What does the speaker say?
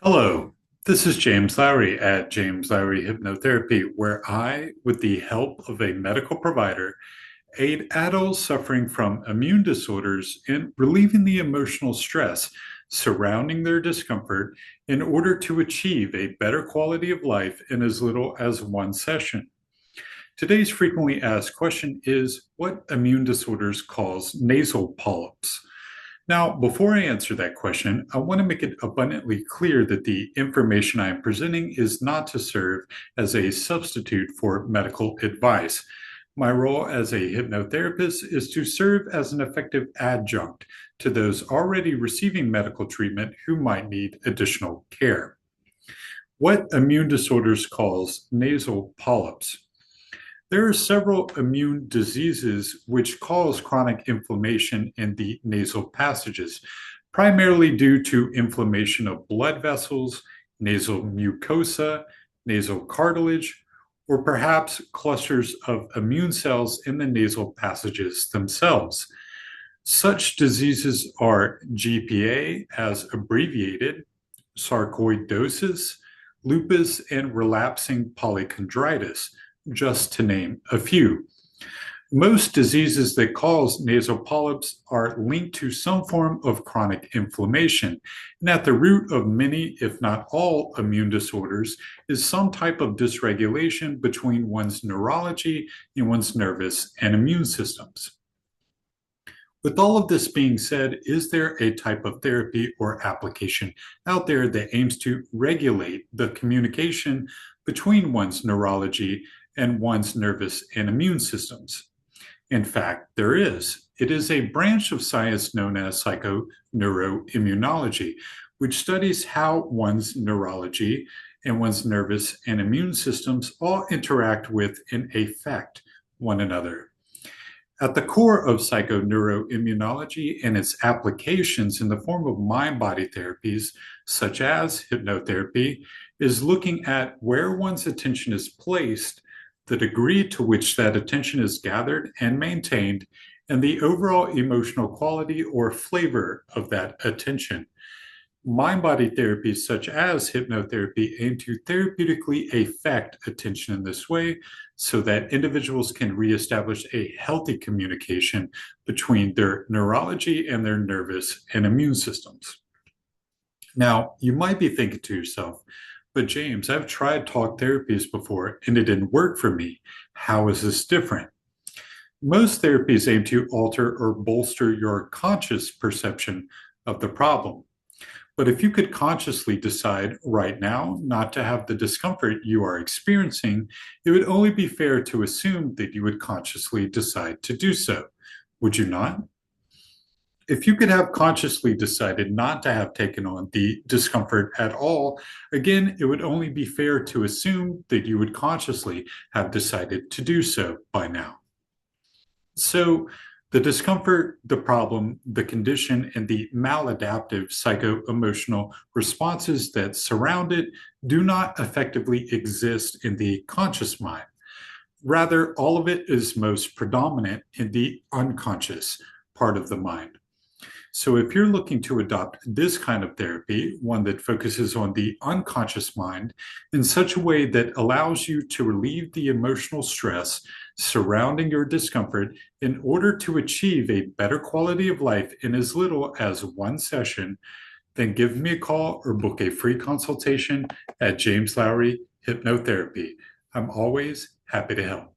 Hello, this is James Lowry at James Lowry Hypnotherapy, where I, with the help of a medical provider, aid adults suffering from immune disorders in relieving the emotional stress surrounding their discomfort in order to achieve a better quality of life in as little as one session. Today's frequently asked question is, what immune disorders cause nasal polyps? Now, before I answer that question, I want to make it abundantly clear that the information I am presenting is not to serve as a substitute for medical advice. My role as a hypnotherapist is to serve as an effective adjunct to those already receiving medical treatment who might need additional care. What immune disorders cause nasal polyps? There are several immune diseases which cause chronic inflammation in the nasal passages, primarily due to inflammation of blood vessels, nasal mucosa, nasal cartilage, or perhaps clusters of immune cells in the nasal passages themselves. Such diseases are GPA, as abbreviated, sarcoidosis, lupus, and relapsing polychondritis, just to name a few. Most diseases that cause nasal polyps are linked to some form of chronic inflammation. And at the root of many, if not all, immune disorders is some type of dysregulation between one's neurology and one's nervous and immune systems. With all of this being said, is there a type of therapy or application out there that aims to regulate the communication between one's neurology and one's nervous and immune systems? In fact, there is. It is a branch of science known as psychoneuroimmunology, which studies how one's neurology and one's nervous and immune systems all interact with and affect one another. At the core of psychoneuroimmunology and its applications in the form of mind-body therapies, such as hypnotherapy, is looking at where one's attention is placed, the degree to which that attention is gathered and maintained, and the overall emotional quality or flavor of that attention. Mind-body therapies such as hypnotherapy aim to therapeutically affect attention in this way so that individuals can reestablish a healthy communication between their neurology and their nervous and immune systems. Now, you might be thinking to yourself, but James, I've tried talk therapies before and it didn't work for me. How is this different? Most therapies aim to alter or bolster your conscious perception of the problem. But if you could consciously decide right now not to have the discomfort you are experiencing, it would only be fair to assume that you would consciously decide to do so. Would you not? If you could have consciously decided not to have taken on the discomfort at all, again, it would only be fair to assume that you would consciously have decided to do so by now. So, the discomfort, the problem, the condition, and the maladaptive psycho-emotional responses that surround it do not effectively exist in the conscious mind. Rather, all of it is most predominant in the unconscious part of the mind. So if you're looking to adopt this kind of therapy, one that focuses on the unconscious mind in such a way that allows you to relieve the emotional stress surrounding your discomfort in order to achieve a better quality of life in as little as one session, then give me a call or book a free consultation at James Lowry Hypnotherapy. I'm always happy to help.